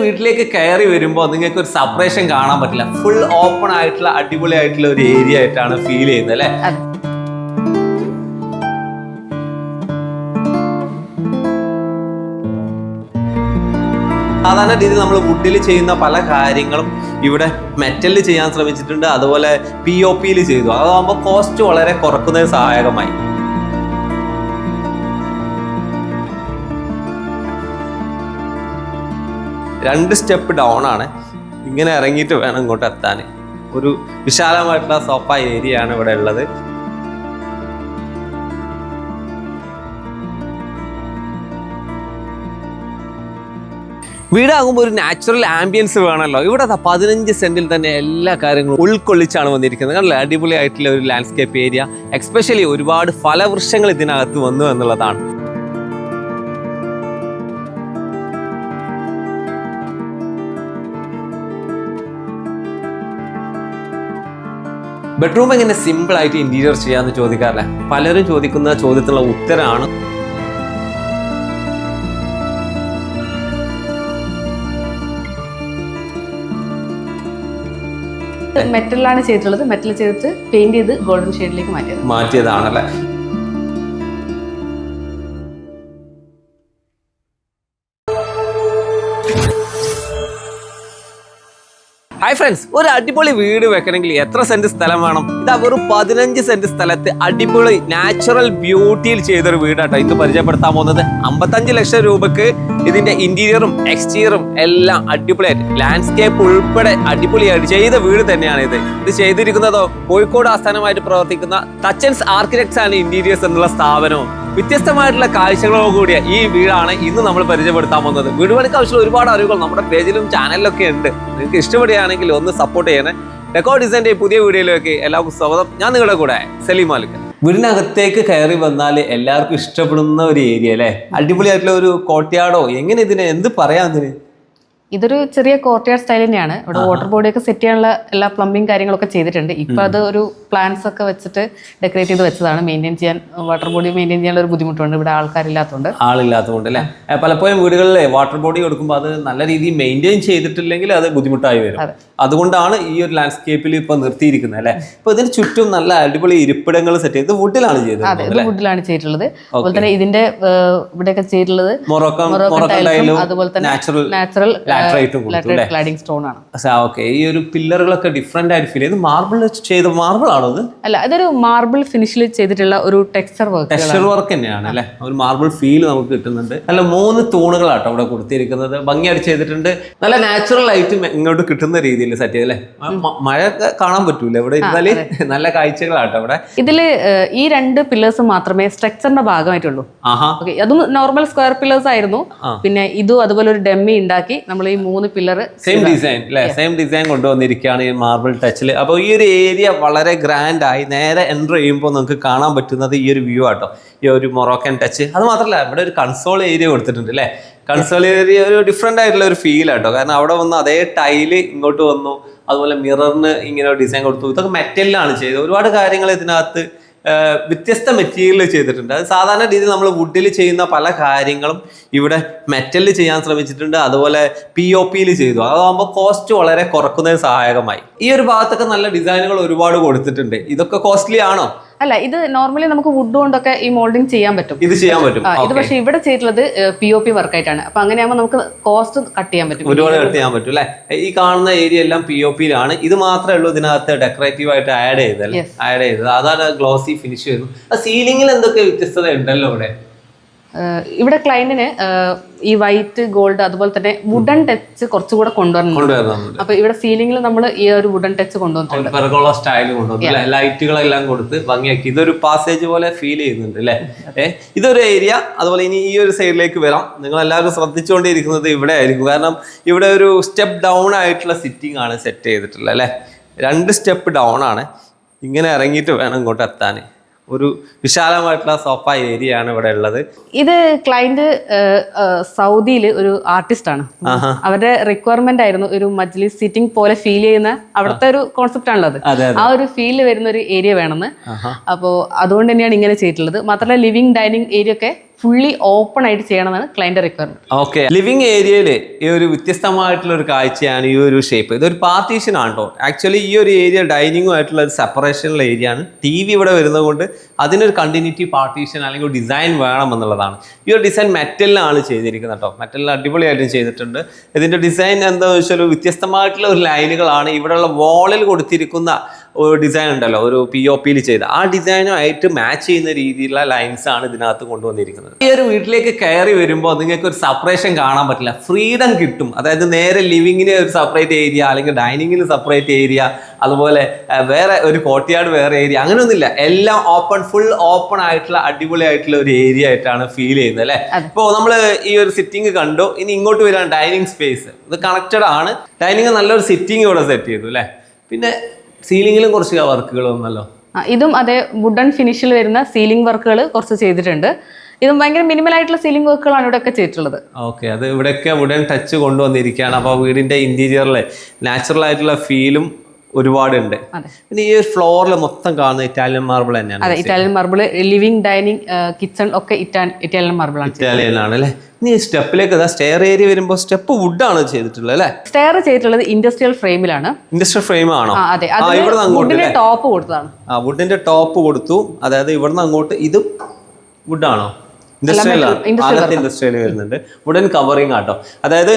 വീട്ടിലേക്ക് കയറി വരുമ്പോൾ നിങ്ങൾക്ക് ഒരു സെപ്പറേഷൻ കാണാൻ പറ്റില്ല. ഫുൾ ഓപ്പൺ ആയിട്ടുള്ള അടിപൊളിയായിട്ടുള്ള ഒരു ഏരിയ ആയിട്ടാണ് ഫീൽ ചെയ്യുന്നത് അല്ലേ? സാധാരണ രീതിയിൽ നമ്മൾ വുഡിൽ ചെയ്യുന്ന പല കാര്യങ്ങളും ഇവിടെ മെറ്റലിൽ ചെയ്യാൻ ശ്രമിച്ചിട്ടുണ്ട്, അതുപോലെ POP ചെയ്തു. അതാകുമ്പോൾ കോസ്റ്റ് വളരെ കുറക്കുന്നതിന് സഹായകമായി. രണ്ട് സ്റ്റെപ്പ് ഡൗൺ ആണ്, ഇങ്ങനെ ഇറങ്ങിയിട്ട് വേണം ഇങ്ങോട്ട് എത്താൻ. ഒരു വിശാലമായിട്ടുള്ള സോഫ ഏരിയ ആണ് ഇവിടെ ഉള്ളത്. വീടാകുമ്പോൾ ഒരു നാച്ചുറൽ ആംബിയൻസ് വേണമല്ലോ. ഇവിടെ 15 സെന്റിൽ തന്നെ എല്ലാ കാര്യങ്ങളും ഉൾക്കൊള്ളിച്ചാണ് വന്നിരിക്കുന്നത്. കണ്ടില്ലേ, അടിപൊളിയായിട്ടുള്ള ഒരു ലാൻഡ്സ്കേപ്പ് ഏരിയ. എക്സ്പെഷ്യലി ഒരുപാട് ഫലവൃക്ഷങ്ങൾ ഇതിനകത്ത് വന്നു എന്നുള്ളതാണ്. ബെഡ്റൂം എങ്ങനെ സിമ്പിൾ ആയിട്ട് ഇന്റീരിയർ ചെയ്യാന്ന് ചോദിക്കാറില്ല. പലരും ചോദിക്കുന്ന ചോദ്യത്തിനുള്ള ഉത്തരമാണ് മെറ്റലാണ് ചെയ്തിട്ടുള്ളത്. മെറ്റൽ ചെയ്തിട്ട് പെയിന്റ് ചെയ്ത് ഗോൾഡൻ ഷെയ്ഡിലേക്ക് മാറ്റിയതാണല്ലേ. ഹായ് ഫ്രണ്ട്സ്, ഒരു അടിപൊളി വീട് വെക്കണമെങ്കിൽ എത്ര സെന്റ് സ്ഥലം വേണം? ഇതാ വെറും 15 സെന്റ് സ്ഥലത്ത് അടിപൊളി നാച്ചുറൽ ബ്യൂട്ടിയിൽ ചെയ്തൊരു വീടാട്ടോ ഇത് പരിചയപ്പെടുത്താൻ പോകുന്നത്. 55 ലക്ഷം രൂപക്ക് ഇതിന്റെ ഇന്റീരിയറും എക്സ്റ്റീരിയറും എല്ലാം അടിപൊളിയായിട്ട് ലാൻഡ്സ്കേപ്പ് ഉൾപ്പെടെ അടിപൊളിയായിട്ട് ചെയ്ത വീട് തന്നെയാണ് ഇത്. ഇത് ചെയ്തിരിക്കുന്നതോ കോഴിക്കോട് ആസ്ഥാനമായിട്ട് പ്രവർത്തിക്കുന്ന ടച്ചൻസ് ആർക്കിടെക്ട്സ് ആൻഡ് ഇന്റീരിയേഴ്സ് എന്നുള്ള സ്ഥാപനവും വ്യത്യസ്തമായിട്ടുള്ള കാഴ്ചകളോട് കൂടിയ ഈ വീടാണ് ഇന്ന് നമ്മൾ പരിചയപ്പെടുത്താൻ പോകുന്നത്. വീട് പണിക്ക് ആവശ്യമുള്ള ഒരുപാട് അറിവുകൾ നമ്മുടെ പേജിലും ചാനലിലൊക്കെ ഉണ്ട്. നിങ്ങൾക്ക് ഇഷ്ടപ്പെടുകയാണെങ്കിൽ ഒന്ന് സപ്പോർട്ട് ചെയ്യണേ. ഡെക്കോ ഡിസൈൻ്റെ പുതിയ വീഡിയോയിലേക്ക് എല്ലാവർക്കും സ്വാഗതം. ഞാൻ നിങ്ങളുടെ കൂടെ സലീം മാലിക്. വീടിനകത്തേക്ക് കയറി വന്നാൽ എല്ലാവർക്കും ഇഷ്ടപ്പെടുന്ന ഒരു ഏരിയ അല്ലേ? അടിപൊളിയായിട്ടുള്ള ഒരു കോർട്ട്യാർഡോ, എങ്ങനെ ഇതിനെ എന്ത് പറയാം ഇതിന്? ഇതൊരു ചെറിയ കോർട്ട്യാർഡ് സ്റ്റൈൽ തന്നെയാണ്. ഇവിടെ വാട്ടർ ബോഡി ഒക്കെ സെറ്റ് ചെയ്യാനുള്ള എല്ലാ പ്ലംബിംഗ് കാര്യങ്ങളൊക്കെ ചെയ്തിട്ടുണ്ട്. ഇപ്പൊ അത് ഒരു പ്ലാന്റ്സ് ഒക്കെ വെച്ചിട്ട് ഡെക്കറേറ്റ് ചെയ്ത് വെച്ചതാണ്. മെയിൻറ്റെയിൻ ചെയ്യാൻ, വാട്ടർ ബോഡി മെയിൻറ്റെയിൻ ചെയ്യാനുള്ള ഒരു ബുദ്ധിമുട്ടുണ്ട് ഇവിടെ ആളില്ലാത്തതുകൊണ്ട് അല്ലേ? പലപ്പോഴും വീടുകളിലെ വാട്ടർ ബോഡി കൊടുക്കുമ്പോൾ അത് നല്ല രീതിയിൽ മെയിൻറ്റെയിൻ ചെയ്തിട്ടില്ലെങ്കിൽ അത് ബുദ്ധിമുട്ടായി വരും. അതുകൊണ്ടാണ് ഈ ഒരു ലാൻഡ്സ്കേപ്പിൽ ഇപ്പൊ നിർത്തിയിരിക്കുന്നത് അല്ലേ? ഇപ്പൊ ഇതിന് ചുറ്റും നല്ല അടിപൊളി ഇരിപ്പിടങ്ങൾ സെറ്റ് ചെയ്ത് വുഡിലാണ് ചെയ്തത്. വുഡിലാണ് ചെയ്തിട്ടുള്ളത്. അതുപോലെ തന്നെ ഇതിന്റെ ഇവിടെയൊക്കെ ചെയ്തിട്ടുള്ളത് മൊറോക്കൻ അതുപോലെ തന്നെ നാച്ചുറൽ ക്ലാഡിംഗ് സ്റ്റോൺ ആണ്. ഈ ഒരു പില്ലറുകളൊക്കെ ഡിഫറെന്റ് ആയിട്ട് ഫീൽ ചെയ്ത് മാർബിൾ ചെയ്ത മാർബിൾ ആണോ? അല്ല, ഇതൊരു മാർബിൾ ഫിനിഷിൽ ചെയ്തിട്ടുള്ള ഒരു ടെക്സ്ചർ വർക്ക് തന്നെയാണ് അല്ലെ? ഒരു മാർബിൾ ഫീൽ നമുക്ക് കിട്ടുന്നുണ്ട്. നല്ല 3 തൂണുകളാട്ടോ ഇവിടെ കൊടുത്തിരിക്കുന്നത്. ഭംഗിയായിട്ട് ചെയ്തിട്ടുണ്ട്. നല്ല നാച്ചുറൽ ആയിട്ട് ഇങ്ങോട്ട് കിട്ടുന്ന രീതിയിൽ സെറ്റ് ചെയ്തല്ലേ. മഴ കാണാൻ പറ്റൂല ഇവിടെ ഇരുന്നാല്. നല്ല കാഴ്ചകളാട്ടോ ഇവിടെ. ഇതില് ഈ 2 പില്ലേഴ്സ് മാത്രമേ സ്ട്രക്ചറിന്റെ ഭാഗമായിട്ടുള്ളൂ. അതും നോർമൽ സ്ക്വയർ പില്ലേഴ്സ് ആയിരുന്നു. പിന്നെ ഇതും അതുപോലെ ഒരു ഡെമ്മി ഉണ്ടാക്കി നമ്മൾ ഈ 3 പില്ലർ സെയിം ഡിസൈൻ കൊണ്ടുവന്നിരിക്കുകയാണ് ഈ മാർബിൾ ടച്ചിൽ. അപ്പോൾ ഈ ഒരു ഏരിയ വളരെ ഗ്രാൻഡ് ആയി നേരെ എൻ്റർ ചെയ്യുമ്പോൾ നമുക്ക് കാണാൻ പറ്റുന്നത് ഈ ഒരു വ്യൂ ആട്ടോ, ഈ ഒരു മൊറോക്കൻ ടച്ച്. അത് മാത്രമല്ല ഇവിടെ ഒരു കൺസോൾ ഏരിയ കൊടുത്തിട്ടുണ്ട് അല്ലേ? കൺസോൾ ഏരിയ ഒരു ഡിഫറെൻ്റ് ആയിട്ടുള്ള ഒരു ഫീൽ ആട്ടോ. കാരണം അവിടെ വന്ന് അതേ ടൈല് ഇങ്ങോട്ട് വന്നു, അതുപോലെ മിററിന് ഇങ്ങനെ ഡിസൈൻ കൊടുത്തു. ഇതൊക്കെ മെറ്റലിലാണ് ചെയ്തത്. ഒരുപാട് കാര്യങ്ങൾ ഇതിനകത്ത് വ്യത്യസ്ത മെറ്റീരിയൽ ചെയ്തിട്ടുണ്ട്. അത് സാധാരണ രീതിയിൽ നമ്മൾ വുഡിൽ ചെയ്യുന്ന പല കാര്യങ്ങളും ഇവിടെ മെറ്റലിൽ ചെയ്യാൻ ശ്രമിച്ചിട്ടുണ്ട്, അതുപോലെ POP ചെയ്തു. അതാകുമ്പോൾ കോസ്റ്റ് വളരെ കുറക്കുന്നതിന് സഹായകമായി. ഈ ഒരു ഭാഗത്തൊക്കെ നല്ല ഡിസൈനുകൾ ഒരുപാട് കൊടുത്തിട്ടുണ്ട്. ഇതൊക്കെ കോസ്റ്റ്ലി ആണോ? അല്ല, ഇത് നോർമലി നമുക്ക് വുഡ് കൊണ്ടൊക്കെ ഈ മോൾഡിങ് ചെയ്യാൻ പറ്റും. ഇത് ചെയ്യാൻ പറ്റും. ഇത് പക്ഷേ ഇവിടെ ചെയ്തിട്ടുള്ളത് POP വർക്ക് ആയിട്ടാണ്. അപ്പൊ അങ്ങനെയാകുമ്പോൾ നമുക്ക് കോസ്റ്റ് കട്ട് ചെയ്യാൻ പറ്റും, ഒരുപാട് കട്ട് ചെയ്യാൻ പറ്റും അല്ലെ? ഈ കാണുന്ന ഏരിയ എല്ലാം POP-ലാണ്. ഇത് മാത്രമേ ഉള്ളൂ ഇതിനകത്ത് ഡെക്കറേറ്റീവ് ആയിട്ട് ആഡ് ചെയ്തത്. അതാണ് ഗ്ലോസി ഫിനിഷ് വരുന്നു. സീലിംഗിൽ എന്തൊക്കെ വ്യത്യസ്തത ഉണ്ടല്ലോ ഇവിടെ? ഇവിടെ ക്ലയന്റിന് ഈ വൈറ്റ് ഗോൾഡ് അതുപോലെ തന്നെ വുഡൻ ടച്ച് കുറച്ചുകൂടെ കൊണ്ടുവരണം. അപ്പൊ ഇവിടെ സീലിംഗിൽ നമ്മൾ ഈ ഒരു വുഡൻ ടച്ച് കൊണ്ടുവന്നിട്ടുണ്ട്. സ്റ്റൈൽ കൊണ്ടുവന്നു, ലൈറ്റുകളെല്ലാം കൊടുത്ത് ഭംഗിയാക്കി. ഇതൊരു പാസേജ് പോലെ ഫീൽ ചെയ്യുന്നുണ്ട് അല്ലെ? ഇതൊരു ഏരിയ. അതുപോലെ ഇനി ഈ ഒരു സൈഡിലേക്ക് വരാം. നിങ്ങൾ എല്ലാവരും ശ്രദ്ധിച്ചുകൊണ്ടിരിക്കുന്നത് ഇവിടെ ആയിരിക്കും. കാരണം ഇവിടെ ഒരു സ്റ്റെപ്പ് ഡൗൺ ആയിട്ടുള്ള സിറ്റിംഗ് ആണ് സെറ്റ് ചെയ്തിട്ടുള്ളത് അല്ലെ? 2 സ്റ്റെപ്പ് ഡൗൺ ആണ്, ഇങ്ങനെ ഇറങ്ങിയിട്ട് വേണം ഇങ്ങോട്ട് എത്താൻ. ഒരു വിശാലമായിട്ടുള്ള സോഫ ഏരിയ ആണ് ഇവിടെ ഉള്ളത്. ഇത് ക്ലയന്റ് സൗദിയിൽ ഒരു ആർട്ടിസ്റ്റ് ആണ്. അവരുടെ റിക്വയർമെന്റ് ആയിരുന്നു ഒരു മജ്ലിസ് സീറ്റിംഗ് പോലെ ഫീൽ ചെയ്യുന്ന, അവിടുത്തെ ഒരു കോൺസെപ്റ്റ് ആണുള്ളത്. ആ ഒരു ഫീൽ വരുന്ന ഒരു ഏരിയ വേണമെന്ന്. അപ്പോൾ അതുകൊണ്ട് തന്നെയാണ് ഇങ്ങനെ ചെയ്തിട്ടുള്ളത്. മാത്രമല്ല ലിവിംഗ് ഡൈനിങ് ഏരിയ ഒക്കെ ഫുള്ളി ഓപ്പൺ ആയിട്ട് ചെയ്യണമെന്നാണ് ക്ലയന്റ് റിക്വയർമെന്റ്. ഓക്കെ, ലിവിങ് ഏരിയയിൽ ഈ ഒരു വ്യത്യസ്തമായിട്ടുള്ള ഒരു കാഴ്ചയാണ് ഈ ഒരു ഷേപ്പ്. ഇതൊരു പാർട്ടീഷൻ ആണോ ആക്ച്വലി. ഈ ഒരു ഏരിയ ഡൈനിങ്ങും ആയിട്ടുള്ള ഒരു സെപ്പറേഷനുള്ള ഏരിയ ആണ്. ടി വി ഇവിടെ വരുന്നത് കൊണ്ട് അതിനൊരു കണ്ടിന്യൂറ്റി പാർട്ടീഷൻ അല്ലെങ്കിൽ ഒരു ഡിസൈൻ വേണം എന്നുള്ളതാണ്. ഈ ഒരു ഡിസൈൻ മെറ്റലിലാണ് ചെയ്തിരിക്കുന്നത് കേട്ടോ. മെറ്റലിൽ അടിപൊളിയായിട്ടും ചെയ്തിട്ടുണ്ട്. ഇതിന്റെ ഡിസൈൻ എന്താണെന്ന് വെച്ചാൽ വ്യത്യസ്തമായിട്ടുള്ള ഒരു ലൈനുകളാണ്. ഇവിടെയുള്ള വാളിൽ കൊടുത്തിരിക്കുന്ന ഒരു ഡിസൈൻ ഉണ്ടല്ലോ, ഒരു POP ചെയ്ത ആ ഡിസൈനുമായിട്ട് മാച്ച് ചെയ്യുന്ന രീതിയിലുള്ള ലൈൻസ് ആണ് ഇതിനകത്ത് കൊണ്ടുവന്നിരിക്കുന്നത്. ഈ ഒരു വീട്ടിലേക്ക് കയറി വരുമ്പോൾ നിങ്ങൾക്ക് ഒരു സെപ്പറേഷൻ കാണാൻ പറ്റില്ല, ഫ്രീഡം കിട്ടും. അതായത് നേരെ ലിവിങ്ങിന് ഒരു സെപ്പറേറ്റ് ഏരിയ, അല്ലെങ്കിൽ ഡൈനിങ്ങിന് സെപ്പറേറ്റ് ഏരിയ, അതുപോലെ വേറെ ഒരു കോർട്ട്യാർഡ് വേറെ ഏരിയ, അങ്ങനെയൊന്നുമില്ല. എല്ലാം ഓപ്പൺ, ഫുൾ ഓപ്പൺ ആയിട്ടുള്ള അടിപൊളിയായിട്ടുള്ള ഒരു ഏരിയ ആയിട്ടാണ് ഫീൽ ചെയ്യുന്നത് അല്ലേ. ഇപ്പോൾ നമ്മൾ ഈ ഒരു സിറ്റിംഗ് കണ്ടു, ഇനി ഇങ്ങോട്ട് വരാൻ ഡൈനിങ് സ്പേസ് ഇത് കണക്റ്റഡ് ആണ്. ഡൈനിങ് നല്ലൊരു സിറ്റിംഗ് ഇവിടെ സെറ്റ് ചെയ്തു അല്ലേ. പിന്നെ സീലിംഗിലും കുറച്ച് വർക്കുകൾ വന്നല്ലോ. ഇതും അതേ വുഡൻ ഫിനിഷിൽ വരുന്ന സീലിംഗ് വർക്കുകൾ കുറച്ച് ചെയ്തിട്ടുണ്ട്. ഇതും ഭയങ്കര മിനിമൽ ആയിട്ടുള്ള സീലിംഗ് വർക്കുകളാണ് ഇവിടെ ഒക്കെ ചെയ്തിട്ടുള്ളത്. ഓക്കെ, അത് ഇവിടെയൊക്കെ വുഡൻ ടച്ച് കൊണ്ടുവന്നിരിക്കുകയാണ്. അപ്പോൾ വീടിന്റെ ഇന്റീരിയറിലെ നാച്ചുറൽ ആയിട്ടുള്ള ഫീലും ഒരുപാടുണ്ട്. പിന്നെ ഈ ഒരു ഫ്ലോറിൽ മൊത്തം കാണുന്ന ഇറ്റാലിയൻ മാർബിൾ തന്നെയാണ്. അതെ, Italian marble. Living, dining, kitchen ഒക്കെ ഇറ്റാലിയൻ മാർബിൾ ആണ്. ഇറ്റാലിയൻ ആണ് അല്ലേ. ഇനി സ്റ്റെപ്പിലേക്ക് സ്റ്റെയർ ഏരിയ വരുമ്പോൾ സ്റ്റെപ്പ് വുഡാണ് ചെയ്തിട്ടുള്ളത് അല്ലേ. സ്റ്റെയർ ചെയ്തിട്ടുള്ളത് ഇൻഡസ്ട്രിയൽ ഫ്രെയിമിലാണ്. ഇൻഡസ്ട്രിയൽ ഫ്രെയിം ആണോ? അതെ, വുഡിന്റെ ടോപ്പ് കൊടുത്തതാണ്. വുഡിന്റെ ടോപ്പ് കൊടുത്തു. അതായത് ഇവിടുന്ന് അങ്ങോട്ട് ഇത് വുഡാണോ? ഇൻഡസ്ട്രിയൽ വരുന്നുണ്ട്. വുഡൻ കവറിങ് ആട്ടോ. അതായത്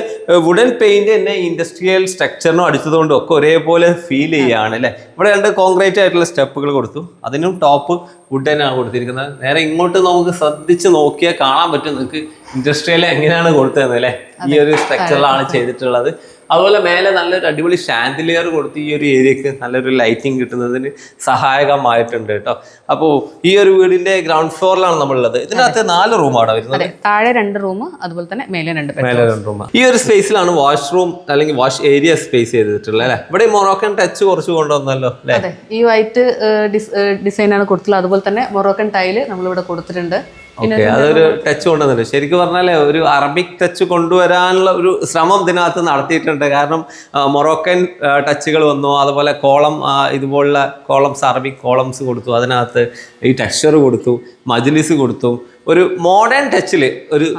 വുഡൻ പെയിന്റ് തന്നെ ഇൻഡസ്ട്രിയൽ സ്ട്രക്ചറിനും അടിച്ചതുകൊണ്ടും ഒക്കെ ഒരേപോലെ ഫീൽ ചെയ്യുകയാണ് അല്ലേ. ഇവിടെ രണ്ട് കോൺക്രീറ്റ് ആയിട്ടുള്ള സ്റ്റെപ്പുകൾ കൊടുത്തു, അതിനും ടോപ്പ് വുഡനാണ് കൊടുത്തിരിക്കുന്നത്. നേരെ ഇങ്ങോട്ട് നമുക്ക് ശ്രദ്ധിച്ച് നോക്കിയാൽ കാണാൻ പറ്റും നിങ്ങൾക്ക് ഇൻഡസ്ട്രിയൽ എങ്ങനെയാണ് കൊടുത്തത് അല്ലേ. ഈ ഒരു സ്ട്രക്ചറിലാണ് ചെയ്തിട്ടുള്ളത്. അതുപോലെ മേലെ നല്ലൊരു അടിപൊളി ഷാൻഡിലിയർ കൊടുത്ത് ഈ ഒരു ഏരിയക്ക് നല്ലൊരു ലൈറ്റിംഗ് കിട്ടുന്നതിന് സഹായകമായിട്ടുണ്ട് കേട്ടോ. അപ്പോൾ ഈ ഒരു വീടിന്റെ ഗ്രൗണ്ട് ഫ്ലോറിലാണ് നമ്മളുള്ളത്. ഇതിനകത്ത് 4 റൂമാണ് വരുന്നത്. താഴെ 2 റൂം, അതുപോലെ തന്നെ മേലെ 2 റൂം. ഈ ഒരു സ്പേസിലാണ് വാഷ്റൂം അല്ലെങ്കിൽ വാഷ് ഏരിയ സ്പേസ് ചെയ്തിട്ടുള്ളത് അല്ലെ. ഇവിടെ മൊറോക്കൻ ടച്ച് കുറച്ച് കൊണ്ടുവന്നല്ലോ അല്ലെ. അതെ, ഈ വൈറ്റ് ഡിസൈൻ ആണ് കൊടുത്തിട്ടുള്ളത്. അതുപോലെ തന്നെ മൊറോക്കൻ ടൈല് നമ്മളിവിടെ കൊടുത്തിട്ടുണ്ട്. ഓക്കെ, അതൊരു ടച്ച് കൊണ്ടുവന്നില്ല. ശരിക്കും പറഞ്ഞാലേ ഒരു അറബിക് ടച്ച് കൊണ്ടുവരാനുള്ള ഒരു ശ്രമം ഇതിനകത്ത് നടത്തിയിട്ടുണ്ട്. കാരണം മൊറോക്കൻ ടച്ചുകൾ വന്നു, അതുപോലെ കോളം, ഇതുപോലുള്ള കോളംസ്, അറബിക് കോളംസ് കൊടുത്തു, അതിനകത്ത് ഈ ടെക്സ്ചർ കൊടുത്തു, മജ്ലിസ് കൊടുത്തു. ഒരു മോഡേൺ ടച്ചിൽ ഒരു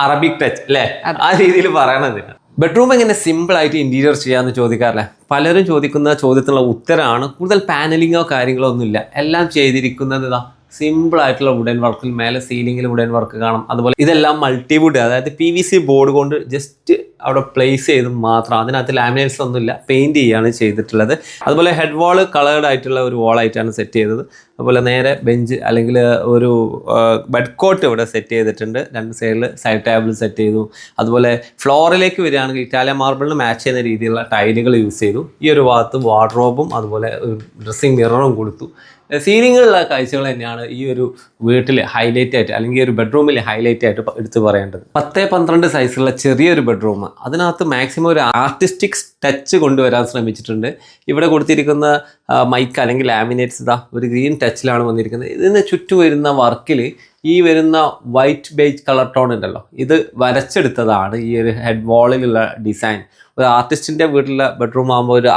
അറബിക് ടച്ച് അല്ലേ, ആ രീതിയിൽ പറയണത്. ബെഡ്റൂം എങ്ങനെ സിമ്പിൾ ആയിട്ട് ഇന്റീരിയർ ചെയ്യാമെന്ന് ചോദിക്കാറില്ലേ. പലരും ചോദിക്കുന്ന ചോദ്യത്തിനുള്ള ഉത്തരമാണ് കൂടുതൽ പാനലിങ്ങോ കാര്യങ്ങളോ ഒന്നുമില്ല. എല്ലാം ചെയ്തിരിക്കുന്നത് ഇതാ സിമ്പിൾ ആയിട്ടുള്ള വുഡൻ വർക്കിൽ, മേലെ സീലിംഗിൽ വുഡൻ വർക്ക് കാണാം. അതുപോലെ ഇതെല്ലാം മൾട്ടിവുഡ്, അതായത് PVC ബോർഡ് കൊണ്ട് ജസ്റ്റ് അവിടെ പ്ലേസ് ചെയ്ത് മാത്രം, അതിനകത്ത് ലാമിനേറ്റ്സ് ഒന്നുമില്ല, പെയിന്റ് ചെയ്യാണ് ചെയ്തിട്ടുള്ളത്. അതുപോലെ ഹെഡ് വാള് കളേർഡ് ആയിട്ടുള്ള ഒരു വാളായിട്ടാണ് സെറ്റ് ചെയ്തത്. അതുപോലെ നേരെ ബെഞ്ച് അല്ലെങ്കിൽ ഒരു ബെഡ് കോട്ട് ഇവിടെ സെറ്റ് ചെയ്തിട്ടുണ്ട്. 2 സൈഡിൽ സൈഡ് ടേബിൾ സെറ്റ് ചെയ്തു. അതുപോലെ ഫ്ലോറിലേക്ക് വരികയാണെങ്കിൽ ഇറ്റാലിയൻ മാർബിളിന് മാച്ച് ചെയ്യുന്ന രീതിയിലുള്ള ടൈലുകൾ യൂസ് ചെയ്തു. ഈ ഒരു ഭാഗത്ത് വാർഡ്രോബും അതുപോലെ ഒരു ഡ്രസ്സിംഗ് മിററും കൊടുത്തു. സീലിങ്ങിലുള്ള കാഴ്ചകൾ തന്നെയാണ് ഈ ഒരു വീട്ടിൽ ഹൈലൈറ്റ് ആയിട്ട്, അല്ലെങ്കിൽ ഒരു ബെഡ്റൂമിൽ ഹൈലൈറ്റ് ആയിട്ട് എടുത്തു പറയേണ്ടത്. 10x12 സൈസുള്ള ചെറിയൊരു ബെഡ്റൂം, അതിനകത്ത് മാക്സിമം ഒരു ആർട്ടിസ്റ്റിക് ടച്ച് കൊണ്ടുവരാൻ ശ്രമിച്ചിട്ടുണ്ട്. ഇവിടെ കൊടുത്തിരിക്കുന്ന മൈക്ക് അല്ലെങ്കിൽ ലാമിനേറ്റ്സ് ഇതാ ഒരു ഗ്രീൻ ടച്ചിലാണ് വന്നിരിക്കുന്നത്. ഇതിന് ചുറ്റും വരുന്ന വർക്കിൽ ഈ വരുന്ന വൈറ്റ് ബേജ് കളർ ടോൺ ഉണ്ടല്ലോ, ഇത് വരച്ചെടുത്തതാണ് ഈ ഒരു ഹെഡ് വാളിലുള്ള ഡിസൈൻ. ഒരു ആർട്ടിസ്റ്റിൻ്റെ വീട്ടിലുള്ള ബെഡ്റൂം ആകുമ്പോൾ ഒരു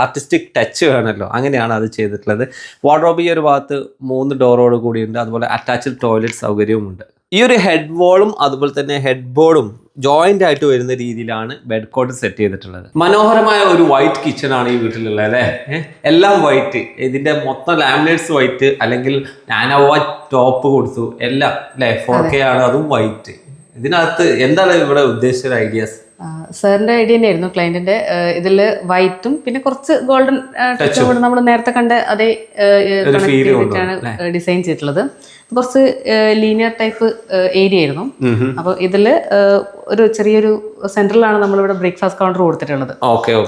ആർട്ടിസ്റ്റിക് ടച്ച് വേണമല്ലോ, അങ്ങനെയാണ് അത് ചെയ്തിട്ടുള്ളത്. വാർഡ്രോബ് ഈ ഒരു ഭാഗത്ത് 3 ഡോറോട് കൂടിയുണ്ട്. അതുപോലെ അറ്റാച്ച്ഡ് ടോയ്ലറ്റ് സൗകര്യവുമുണ്ട്. ഈ ഒരു ഹെഡ് വാളും അതുപോലെ തന്നെ ഹെഡ് ബോർഡും ജോയിന്റ് ആയിട്ട് വരുന്ന രീതിയിലാണ് ബെഡ് കോട്ട് സെറ്റ് ചെയ്തിട്ടുള്ളത്. മനോഹരമായ ഒരു വൈറ്റ് കിച്ചൺ ആണ് ഈ വീട്ടിലുള്ളത് അല്ലേ. എല്ലാം വൈറ്റ്, ഇതിന്റെ മൊത്തം ലാമിനേറ്റ്സ് വൈറ്റ്, അല്ലെങ്കിൽ നാനോവ ടോപ്പ് കൊടുത്തു, എല്ലാം അല്ലേ. 4K ആണ്, അതും വൈറ്റ്. ഇതിനകത്ത് എന്താണ് ഇവിടെ ഉദ്ദേശിച്ച ഐഡിയാസ്? സാറിന്റെ ഐഡിയ തന്നെയായിരുന്നു ക്ലയന്റിന്റെ. ഇതില് വൈറ്റും പിന്നെ കുറച്ച് ഗോൾഡൻ ടച്ചും കൂടെ നമ്മൾ നേരത്തെ കണ്ട അതേ ഡിസൈൻ ചെയ്തിട്ടുള്ളത്. കുറച്ച് ലീനിയർ ടൈപ്പ് ഏരിയ ആയിരുന്നു. അപ്പൊ ഇതില് ഒരു ചെറിയൊരു സെന്ററിലാണ് നമ്മളിവിടെ ബ്രേക്ക്ഫാസ്റ്റ് കൗണ്ടർ കൊടുത്തിട്ടുള്ളത്.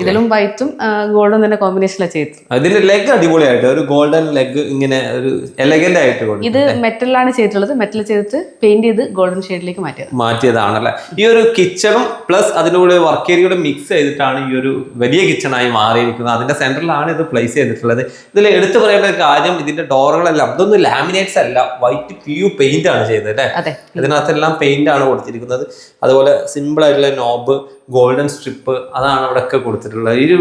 ഇതിലും വൈറ്റും ഗോൾഡും തന്നെ കോമ്പിനേഷനിലാണ് ചെയ്തത്. ഇതിന്റെ ലെഗ് അടിപൊളിയായിട്ട് ഒരു ഗോൾഡൻ ലെഗ് ഇങ്ങനെ ഒരു എലഗന്റ് ആയിട്ട് ഇത് മെറ്റലാണ് ചെയ്തിട്ടുള്ളത്. മെറ്റൽ ചെയ്തിട്ട് പെയിന്റ് ചെയ്ത് ഗോൾഡൻ ഷെയ്ഡിലേക്ക് മാറ്റിയതാണല്ലേ. ഈ ഒരു കിച്ചണും പ്ലസ് അതിന്റെ കൂടെ വർക്ക് ഏരിയയുടെ മിക്സ് ചെയ്തിട്ടാണ് ഈ ഒരു വലിയ കിച്ചണായി മാറിയിരിക്കുന്നത്. അതിന്റെ സെന്ററിലാണ് ഇത് പ്ലേസ് ചെയ്തിട്ടുള്ളത്. ഇതിൽ എടുത്തു പറയേണ്ട ഒരു കാര്യം, ഇതിന്റെ ഡോറുകളെല്ലാം ഇതൊന്നും ലാമിനേറ്റ്സ് അല്ല, വൈറ്റ് PU പെയിന്റ് ആണ് ചെയ്തത് അല്ലേ? അതെ. ഇതിനകത്തെല്ലാം പെയിന്റ് ആണ് കൊടുത്തിരിക്കുന്നത്. അതുപോലെ സിമ്പിൾ ആയിട്ടുള്ള നോബ്, ഗോൾഡൻ സ്ട്രിപ്പ് അതാണ് ഇവിടെ ഒക്കെ കൊടുത്തിട്ടുള്ളത്. ഈ ഒരു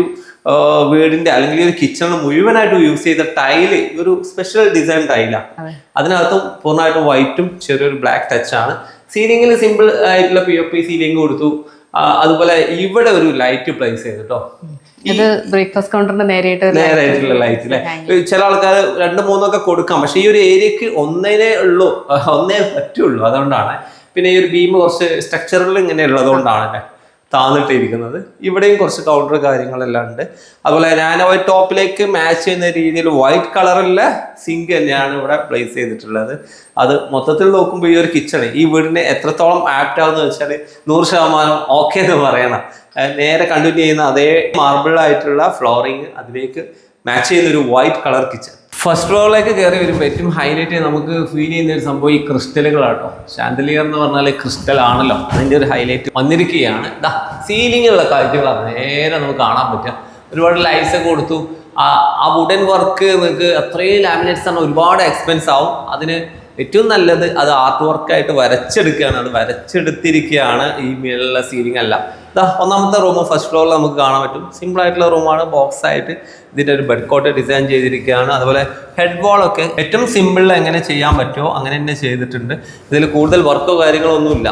വീടിന്റെ അല്ലെങ്കിൽ ഈ ഒരു കിച്ചണിൽ മുഴുവനായിട്ട് യൂസ് ചെയ്ത ടൈല് ഒരു സ്പെഷ്യൽ ഡിസൈൻ ടൈലാണ്. അതിനകത്തും പൂർണ്ണമായിട്ടും വൈറ്റും ചെറിയൊരു ബ്ലാക്ക് ടച്ച് ആണ്. സീലിംഗിൽ സിമ്പിൾ ആയിട്ടുള്ള POP സീലിംഗ് കൊടുത്തു. അതുപോലെ ഇവിടെ ഒരു ലൈറ്റ് പ്ലേസ് ചെയ്തിട്ടോ. ഇത് ബ്രേക്ക്ഫാസ്റ്റ് കൗണ്ടറിന്റെ നേരായിട്ടുള്ള ലൈറ്റ് അല്ലേ? ചില ആൾക്കാർ 2-3 ഒക്കെ കൊടുക്കാം, പക്ഷെ ഈ ഒരു ഏരിയക്ക് ഒന്നേ പറ്റുള്ളൂ. അതുകൊണ്ടാണ്. പിന്നെ ഈ ഒരു ബീം കുറച്ച് സ്ട്രക്ചറിൽ ഇങ്ങനെ ഉള്ളതുകൊണ്ടാണ് അല്ലേ താന്നിട്ടിരിക്കുന്നത്. ഇവിടെയും കുറച്ച് കൗണ്ടർ കാര്യങ്ങളെല്ലാം ഉണ്ട്. അതുപോലെ നാനോവൈറ്റ് ടോപ്പിലേക്ക് മാച്ച് ചെയ്യുന്ന രീതിയിൽ വൈറ്റ് കളറിലെ സിങ്ക് തന്നെയാണ് ഇവിടെ പ്ലേസ് ചെയ്തിട്ടുള്ളത്. അത് മൊത്തത്തിൽ നോക്കുമ്പോൾ ഈ ഒരു കിച്ചണ് ഈ വീടിന് എത്രത്തോളം ആപ്റ്റ് ആവുമെന്ന് വെച്ചാൽ 100% ഓക്കെ എന്ന് പറയണം. നേരെ കണ്ടിന്യൂ ചെയ്യുന്ന അതേ മാർബിൾ ആയിട്ടുള്ള ഫ്ലോറിങ്, അതിലേക്ക് മാച്ച് ചെയ്യുന്ന ഒരു വൈറ്റ് കളർ കിച്ചൺ. ഫസ്റ്റ് ഫ്ലോറിലേക്ക് കയറി വരുമ്പോൾ ഏറ്റവും ഹൈലൈറ്റ് നമുക്ക് ഫീൽ ചെയ്യുന്ന ഒരു സംഭവം ഈ ക്രിസ്റ്റലുകളാട്ടോ. ഷാൻഡലിയർ എന്ന് പറഞ്ഞാൽ ക്രിസ്റ്റൽ ആണല്ലോ, അതിൻ്റെ ഒരു ഹൈലൈറ്റ് വന്നിരിക്കുകയാണ്. സീലിങ്ങിലുള്ള കാഴ്ചകളാണ് നേരെ നമുക്ക് കാണാൻ പറ്റുക. ഒരുപാട് ലൈറ്റ്സ് ഒക്കെ കൊടുത്തു. ആ വുഡൻ വർക്ക് നിങ്ങൾക്ക് അത്രയും ലാമിനേറ്റ്സ് ആണ്, ഒരുപാട് എക്സ്പെൻസ് ആവും. അതിന് ഏറ്റവും നല്ലത് അത് ആർട്ട് വർക്കായിട്ട് വരച്ചെടുക്കുകയാണ്. അത് വരച്ചെടുത്തിരിക്കുകയാണ് ഈ മേലുള്ള സീലിംഗ് അല്ല. ഒന്നാമത്തെ റൂം ഫസ്റ്റ് ഫ്ലോറിൽ നമുക്ക് കാണാൻ പറ്റും. സിമ്പിൾ ആയിട്ടുള്ള റൂമാണ്. ബോക്സ് ആയിട്ട് ഇതിൻ്റെ ഒരു ബെഡ് കോട്ട് ഡിസൈൻ ചെയ്തിരിക്കുകയാണ്. അതുപോലെ ഹെഡ് വാളൊക്കെ ഏറ്റവും സിമ്പിളിൽ എങ്ങനെ ചെയ്യാൻ പറ്റുമോ അങ്ങനെ തന്നെ ചെയ്തിട്ടുണ്ട്. ഇതിൽ കൂടുതൽ വർക്കോ കാര്യങ്ങളോ ഒന്നുമില്ല.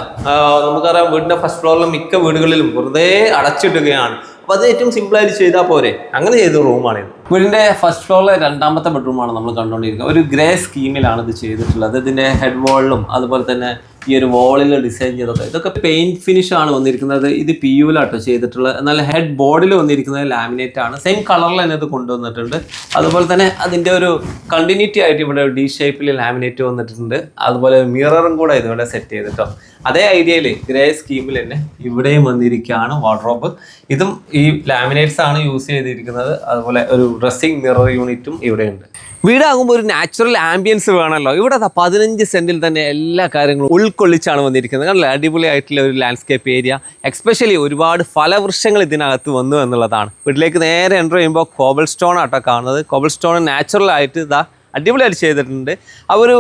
നമുക്കറിയാം വീടിൻ്റെ ഫസ്റ്റ് ഫ്ലോറിലും മിക്ക വീടുകളിലും വെറുതെ അടച്ചിടുകയാണ്. അപ്പോൾ അത് ഏറ്റവും സിമ്പിളായിട്ട് ചെയ്താൽ പോരെ, അങ്ങനെ ചെയ്ത റൂമാണിത്. വീടിൻ്റെ ഫസ്റ്റ് ഫ്ലോറിലെ 2ാമത്തെ ബെഡ്റൂമാണ് നമ്മൾ കണ്ടുകൊണ്ടിരിക്കുന്നത്. ഒരു ഗ്രേ സ്കീമിലാണ് ഇത് ചെയ്തിട്ടുള്ളത്. ഇതിൻ്റെ ഹെഡ് വാളിലും അതുപോലെ തന്നെ ഈ ഒരു വാളിൽ ഡിസൈൻ ചെയ്തൊക്കെ ഇതൊക്കെ പെയിന്റ് ഫിനിഷ് ആണ് വന്നിരിക്കുന്നത്. ഇത് PU-ലാട്ടോ ചെയ്തിട്ടുള്ളത്. എന്നാൽ ഹെഡ് ബോർഡിൽ വന്നിരിക്കുന്നത് ലാമിനേറ്റ് ആണ്. സെയിം കളറിൽ തന്നെ ഇത് കൊണ്ടുവന്നിട്ടുണ്ട്. അതുപോലെ തന്നെ അതിൻ്റെ ഒരു കണ്ടിന്യൂറ്റി ആയിട്ട് ഇവിടെ D ഷേപ്പിൽ ലാമിനേറ്റ് വന്നിട്ടുണ്ട്. അതുപോലെ മിററും കൂടെ ഇതിവിടെ സെറ്റ് ചെയ്തിട്ടോ. അതേ ഐഡിയയിൽ ഗ്രേ സ്കീമിൽ തന്നെ ഇവിടെയും വന്നിരിക്കുകയാണ് വാർഡ്രോബ്. ഇതും ഈ ലാമിനേറ്റ്സ് ആണ് യൂസ് ചെയ്തിരിക്കുന്നത്. അതുപോലെ ഒരു ഡ്രസ്സിംഗ് മിറർ യൂണിറ്റും ഇവിടെയുണ്ട്. വീടാകുമ്പോൾ ഒരു നാച്ചുറൽ ആംബിയൻസ് വേണമല്ലോ. ഇവിടെ 15 സെന്റിൽ തന്നെ എല്ലാ കാര്യങ്ങളും ഉൾക്കൊള്ളിച്ചാണ് വന്നിരിക്കുന്നത്. കണ്ടില്ലേ, അടിപൊളിയായിട്ടുള്ള ഒരു ലാൻഡ്സ്കേപ്പ് ഏരിയ. എക്സ്പെഷ്യലി ഒരുപാട് ഫലവൃക്ഷങ്ങൾ ഇതിനകത്ത് വന്നു എന്നുള്ളതാണ്. വീട്ടിലേക്ക് നേരെ എൻ്റർ ചെയ്യുമ്പോൾ കോബിൾ സ്റ്റോൺ ആട്ടോ കാണുന്നത്. കോബിൾ സ്റ്റോൺ നാച്ചുറൽ ആയിട്ട് അടിപൊളിയായിട്ട് ചെയ്തിട്ടുണ്ട്. ആ ഒരു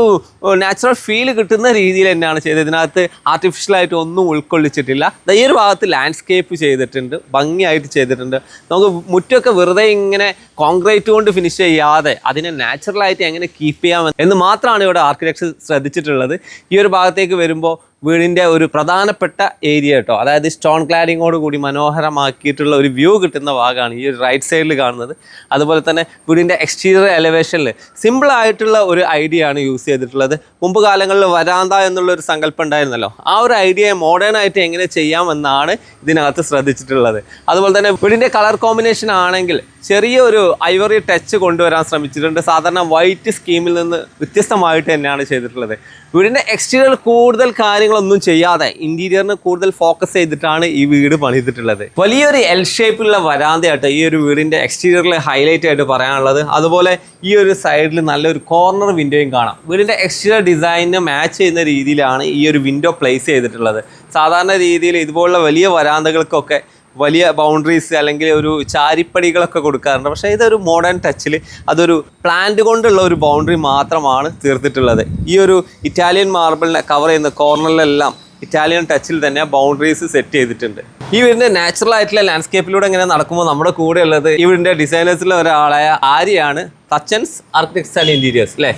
നാച്ചുറൽ ഫീൽ കിട്ടുന്ന രീതിയിൽ തന്നെയാണ് ചെയ്തത്. ഇതിനകത്ത് ആർട്ടിഫിഷ്യലായിട്ട് ഒന്നും ഉൾക്കൊള്ളിച്ചിട്ടില്ല. ഈ ഒരു ഭാഗത്ത് ലാൻഡ്സ്കേപ്പ് ചെയ്തിട്ടുണ്ട്, ഭംഗിയായിട്ട് ചെയ്തിട്ടുണ്ട്. നമുക്ക് മുറ്റമൊക്കെ വെറുതെ ഇങ്ങനെ കോൺക്രീറ്റ് കൊണ്ട് ഫിനിഷ് ചെയ്യാതെ അതിനെ നാച്ചുറലായിട്ട് എങ്ങനെ കീപ്പ് ചെയ്യാം എന്ന് മാത്രമാണ് ഇവിടെ ആർക്കിടെക്ചർ ശ്രദ്ധിച്ചിട്ടുള്ളത്. ഈ ഒരു ഭാഗത്തേക്ക് വരുമ്പോൾ വീടിൻ്റെ ഒരു പ്രധാനപ്പെട്ട ഏരിയ കേട്ടോ, അതായത് സ്റ്റോൺ ക്ലാഡിങ്ങോട് കൂടി മനോഹരമാക്കിയിട്ടുള്ള ഒരു വ്യൂ കിട്ടുന്ന ഭാഗമാണ് ഈ ഒരു റൈറ്റ് സൈഡിൽ കാണുന്നത്. അതുപോലെ തന്നെ വീടിൻ്റെ എക്സ്റ്റീരിയർ എലിവേഷനിൽ സിമ്പിളായിട്ടുള്ള ഒരു ഐഡിയ ആണ് യൂസ് ചെയ്തിട്ടുള്ളത്. മുമ്പ് കാലങ്ങളിൽ വരാന്ത എന്നുള്ളൊരു സങ്കല്പം ഉണ്ടായിരുന്നല്ലോ, ആ ഒരു ഐഡിയ മോഡേൺ ആയിട്ട് എങ്ങനെ ചെയ്യാമെന്നാണ് ഇതിനകത്ത് ശ്രദ്ധിച്ചിട്ടുള്ളത്. അതുപോലെ തന്നെ വീടിൻ്റെ കളർ കോമ്പിനേഷൻ ആണെങ്കിൽ ചെറിയൊരു ഐവറി ടച്ച് കൊണ്ടുവരാൻ ശ്രമിച്ചിട്ടുണ്ട്. സാധാരണ വൈറ്റ് സ്കീമിൽ നിന്ന് വ്യത്യസ്തമായിട്ട് തന്നെയാണ് ചെയ്തിട്ടുള്ളത്. വീടിൻ്റെ എക്സ്റ്റീരിയർ കൂടുതൽ കാര്യങ്ങളൊന്നും ചെയ്യാതെ ഇൻറ്റീരിയറിന് കൂടുതൽ ഫോക്കസ് ചെയ്തിട്ടാണ് ഈ വീട് പണിതിട്ടുള്ളത്. വലിയൊരു L ഷേപ്പിലുള്ള വരാന്തയായിട്ട് ഈ ഒരു വീടിൻ്റെ എക്സ്റ്റീരിയറിൽ ഹൈലൈറ്റ് ആയിട്ട് പറയാനുള്ളത്. അതുപോലെ ഈ ഒരു സൈഡിൽ നല്ലൊരു കോർണർ വിൻഡോയും കാണാം. വീടിൻ്റെ എക്സ്റ്റീരിയർ ഡിസൈനിന് മാച്ച് ചെയ്യുന്ന രീതിയിലാണ് ഈ ഒരു വിൻഡോ പ്ലേസ് ചെയ്തിട്ടുള്ളത്. സാധാരണ രീതിയിൽ ഇതുപോലുള്ള വലിയ വരാന്തകൾക്കൊക്കെ വലിയ ബൗണ്ടറീസ് അല്ലെങ്കിൽ ഒരു ചാരിപ്പടികളൊക്കെ കൊടുക്കാറുണ്ട്. പക്ഷേ ഇതൊരു മോഡേൺ ടച്ചിൽ അതൊരു പ്ലാന്റ് കൊണ്ടുള്ള ഒരു ബൗണ്ടറി മാത്രമാണ് തീർത്തിട്ടുള്ളത്. ഈ ഒരു ഇറ്റാലിയൻ മാർബിളിനെ കവർ ചെയ്യുന്ന കോർണറിലെല്ലാം ഇറ്റാലിയൻ ടച്ചിൽ തന്നെ ബൗണ്ടറീസ് സെറ്റ് ചെയ്തിട്ടുണ്ട്. ഈ വീടിൻ്റെ നാച്ചുറൽ ആയിട്ടുള്ള ലാൻഡ്സ്കേപ്പിലൂടെ ഇങ്ങനെ നടക്കുമ്പോൾ നമ്മുടെ കൂടെ ഉള്ളത് ഈ വീടിൻ്റെ ഡിസൈനേഴ്സിലെ ഒരാളായ ആര്യാണ്, തച്ചൻസ് ആർക്കിടെക്ട്സ് ആൻഡ് ഇന്റീരിയേഴ്സ് അല്ലേ.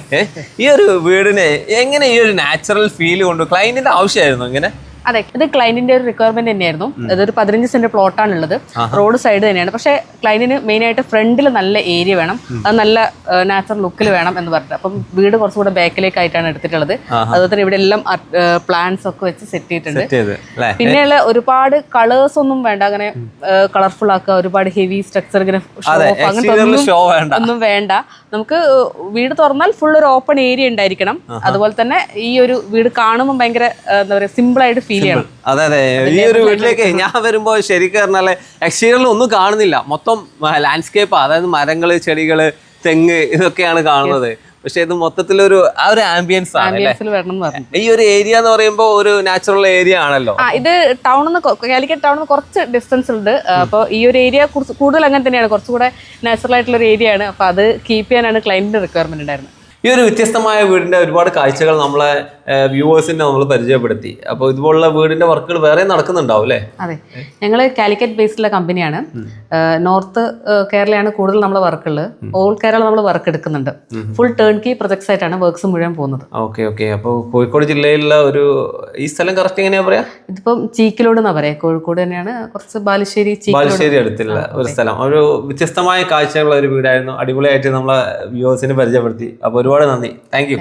ഈ ഒരു വീടിന് എങ്ങനെ ഈ ഒരു നാച്ചുറൽ ഫീൽ കൊണ്ട് ക്ലൈൻറ്റിൻ്റെ ആവശ്യമായിരുന്നു ഇങ്ങനെ? അതെ, ഇത് ക്ലൈന്റിന്റെ ഒരു റിക്വയർമെന്റ് തന്നെയായിരുന്നു. ഇതൊരു 15 സെന്റ് പ്ലോട്ടാണ് ഉള്ളത്, റോഡ് സൈഡ് തന്നെയാണ്. പക്ഷേ ക്ലൈന്റിന് മെയിൻ ആയിട്ട് ഫ്രണ്ടിൽ നല്ല ഏരിയ വേണം, അത് നല്ല നാച്ചുറൽ ലുക്കിൽ വേണം എന്ന് പറഞ്ഞിട്ട് അപ്പം വീട് കുറച്ചുകൂടെ ബാക്കിലേക്ക് ആയിട്ടാണ് എടുത്തിട്ടുള്ളത്. അതുപോലെ തന്നെ ഇവിടെ എല്ലാം പ്ലാന്റ്സ് ഒക്കെ വെച്ച് സെറ്റ് ചെയ്തിട്ടുണ്ട്. പിന്നെയുള്ള ഒരുപാട് കളേഴ്സ് ഒന്നും വേണ്ട, അങ്ങനെ കളർഫുൾ ആക്കുക, ഒരുപാട് ഹെവി സ്ട്രക്ചർ ഇങ്ങനെ അങ്ങനത്തെ ഒന്നും വേണ്ട. നമുക്ക് വീട് തുറന്നാൽ ഫുൾ ഒരു ഓപ്പൺ ഏരിയ ഉണ്ടായിരിക്കണം. അതുപോലെ തന്നെ ഈ ഒരു വീട് കാണുമ്പോൾ ഭയങ്കര എന്താ പറയുക, സിമ്പിൾ ആയിട്ട് ഫീൽ ചെയ്യണം. അതെ അതെ, ഈ ഒരു വീട്ടിലേക്ക് ഞാൻ വരുമ്പോൾ ശരിക്കും പറഞ്ഞാല് എക്സ്റ്റീരിയറിൽ ഒന്നും കാണുന്നില്ല, മൊത്തം ലാൻഡ്സ്കേപ്പ്, അതായത് മരങ്ങള്, ചെടികള്, തെങ്ങ് ഇതൊക്കെയാണ് കാണുന്നത്. പക്ഷെ ഇത് മൊത്തത്തിലൊരു ആ ഒരു ആംബിയൻസ് ആണ്. ഈ ഒരു ഏരിയ എന്ന് പറയുമ്പോൾ ഒരു നാച്ചുറൽ ഏരിയ ആണല്ലോ. ഇത് ടൗണിൽ നിന്ന്, കാലിക്കറ്റ് ടൗണിൽ നിന്ന് കുറച്ച് ഡിസ്റ്റൻസ് ഉണ്ട്. അപ്പോൾ ഈ ഒരു ഏരിയ കൂടുതൽ അങ്ങനെ തന്നെയാണ്, കുറച്ചുകൂടെ നാച്ചുറൽ ആയിട്ടുള്ള ഒരു ഏരിയ ആണ്. അപ്പോൾ അത് കീപ്പ് ചെയ്യാനാണ് ക്ലയന്റിന്റെ റിക്വയർമെന്റ് ഉണ്ടായിരുന്നത്. ഈ ഒരു വ്യത്യസ്തമായ വീടിന്റെ ഒരുപാട് കാഴ്ചകൾ നമ്മളെ വ്യൂവേഴ്സിനെ നമ്മൾ പരിചയപ്പെടുത്തി. അപ്പോൾ ഇതുപോലുള്ള വീടിന്റെ വർക്കുകൾ വേറെ നടക്കുന്നുണ്ടാവും അല്ലേ? അതെ, ഞങ്ങൾ കാലിക്കറ്റ് ബേസ്ഡുള്ള കമ്പനിയാണ്. നോർത്ത് കേരളയാണ് കൂടുതൽ നമ്മളെ വർക്കുള്ളത്. ഓൾ കേരള നമ്മൾ വർക്ക് എടുക്കുന്നുണ്ട്. ഫുൾ ടേൺ കീ പ്രൊജക്ട്സ് ആയിട്ടാണ് വർക്ക്സ് മുഴുവൻ പോകുന്നത്. Okay okay. അപ്പോൾ കോഴിക്കോട് ജില്ലയിലുള്ള ഈ സ്ഥലം കറക്റ്റ് എങ്ങനെയാ പറയാ? ഇതിപ്പം ചീക്കിലോട് എന്നാ പറയാ. കോഴിക്കോട് തന്നെയാണ്, കുറച്ച് ബാലുശ്ശേരി അടുത്തുള്ള ഒരു സ്ഥലം. ഒരു വ്യത്യസ്തമായ കാഴ്ചകളുള്ള ഒരു വീടായിരുന്നു. അടിപൊളിയായിട്ട് നമ്മളെ വ്യൂവേഴ്സിനെ പരിചയപ്പെടുത്തി. അപ്പോൾ ഒരുപാട് നന്ദി. Thank you.